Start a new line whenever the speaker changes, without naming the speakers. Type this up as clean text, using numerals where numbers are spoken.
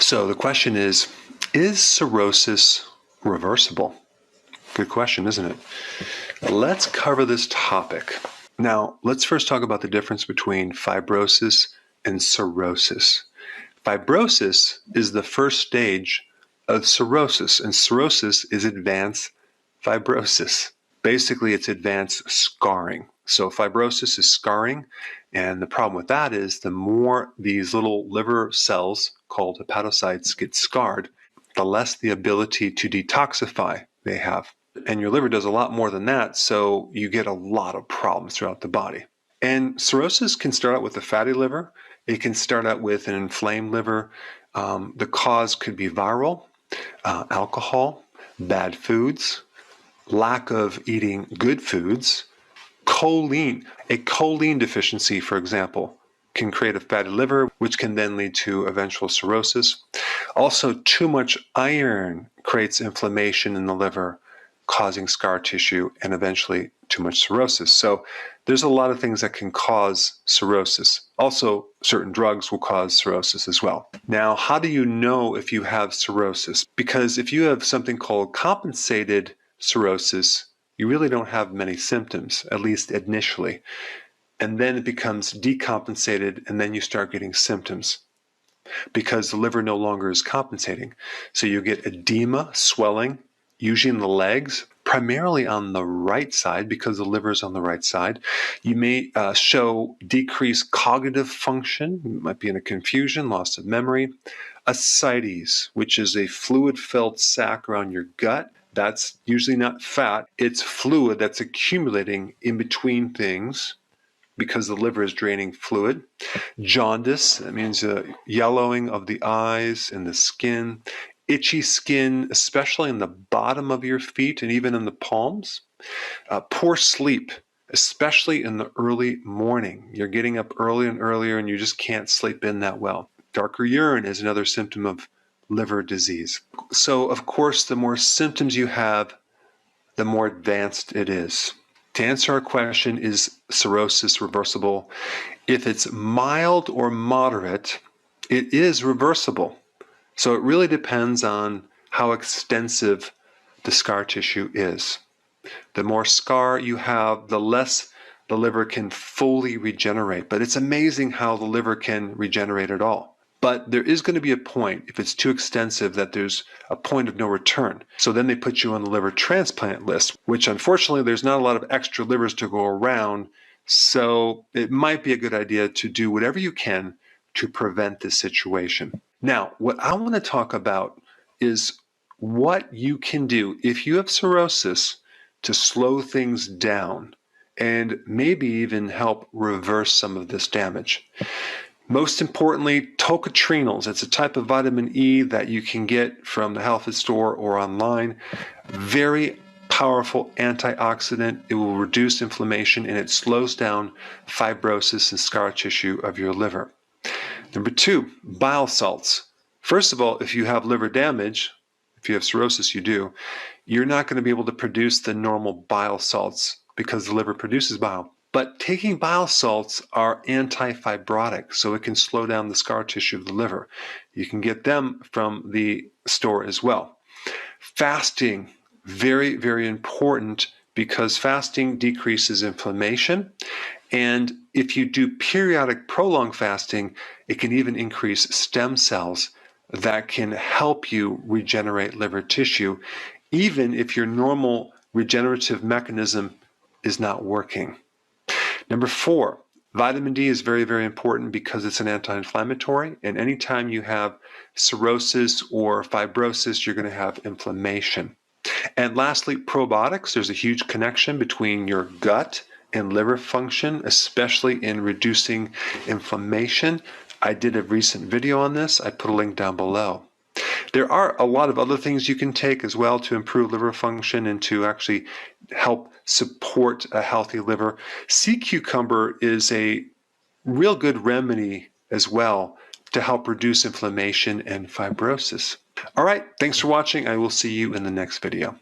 So the question is cirrhosis reversible? Good question, isn't it? Let's cover this topic. Now, let's first talk about the difference between fibrosis and cirrhosis. Fibrosis is the first stage of cirrhosis, and cirrhosis is advanced fibrosis. Basically, it's advanced scarring. So fibrosis is scarring, and the problem with that is the more these little liver cells called hepatocytes get scarred, the less the ability to detoxify they have. And your liver does a lot more than that, so you get a lot of problems throughout the body. And cirrhosis can start out with a fatty liver. It can start out with an inflamed liver. The cause could be viral, alcohol, bad foods, lack of eating good foods, choline. A choline deficiency, for example, can create a fatty liver, which can then lead to eventual cirrhosis. Also, too much iron creates inflammation in the liver, causing scar tissue and eventually too much cirrhosis. So there's a lot of things that can cause cirrhosis. Also, certain drugs will cause cirrhosis as well. Now, how do you know if you have cirrhosis? Because if you have something called compensated cirrhosis, you really don't have many symptoms, at least initially. And then it becomes decompensated, and then you start getting symptoms because the liver no longer is compensating. So you get edema, swelling, usually in the legs, primarily on the right side because the liver is on the right side. You may show decreased cognitive function. You might be in a confusion, loss of memory. Ascites, which is a fluid-filled sac around your gut. That's usually not fat. It's fluid that's accumulating in between things because the liver is draining fluid. Jaundice, that means yellowing of the eyes and the skin. Itchy skin, especially in the bottom of your feet and even in the palms. Poor sleep, especially in the early morning. You're getting up early and earlier and you just can't sleep in that well. Darker urine is another symptom of liver disease. So, of course, the more symptoms you have, the more advanced it is. To answer our question, is cirrhosis reversible? If it's mild or moderate, it is reversible. So it really depends on how extensive the scar tissue is. The more scar you have, the less the liver can fully regenerate. But it's amazing how the liver can regenerate at all. But there is going to be a point, if it's too extensive, that there's a point of no return. So then they put you on the liver transplant list, which unfortunately there's not a lot of extra livers to go around. So it might be a good idea to do whatever you can to prevent this situation. Now, what I want to talk about is what you can do if you have cirrhosis to slow things down and maybe even help reverse some of this damage. Most importantly, tocotrienols. It's a type of vitamin E that you can get from the health food store or online. Very powerful antioxidant. It will reduce inflammation and it slows down fibrosis and scar tissue of your liver. Number 2, bile salts. First of all, if you have liver damage, if you have cirrhosis, you do, you're not going to be able to produce the normal bile salts because the liver produces bile. But taking bile salts are anti-fibrotic, so it can slow down the scar tissue of the liver. You can get them from the store as well. Fasting, very, very important because fasting decreases inflammation. And if you do periodic prolonged fasting, it can even increase stem cells that can help you regenerate liver tissue, even if your normal regenerative mechanism is not working. Number 4, vitamin D is very, very important because it's an anti-inflammatory. And anytime you have cirrhosis or fibrosis, you're going to have inflammation. And lastly, probiotics. There's a huge connection between your gut and liver function, especially in reducing inflammation. I did a recent video on this. I put a link down below. There are a lot of other things you can take as well to improve liver function and to actually help support a healthy liver. Sea cucumber is a real good remedy as well to help reduce inflammation and fibrosis. All right, thanks for watching. I will see you in the next video.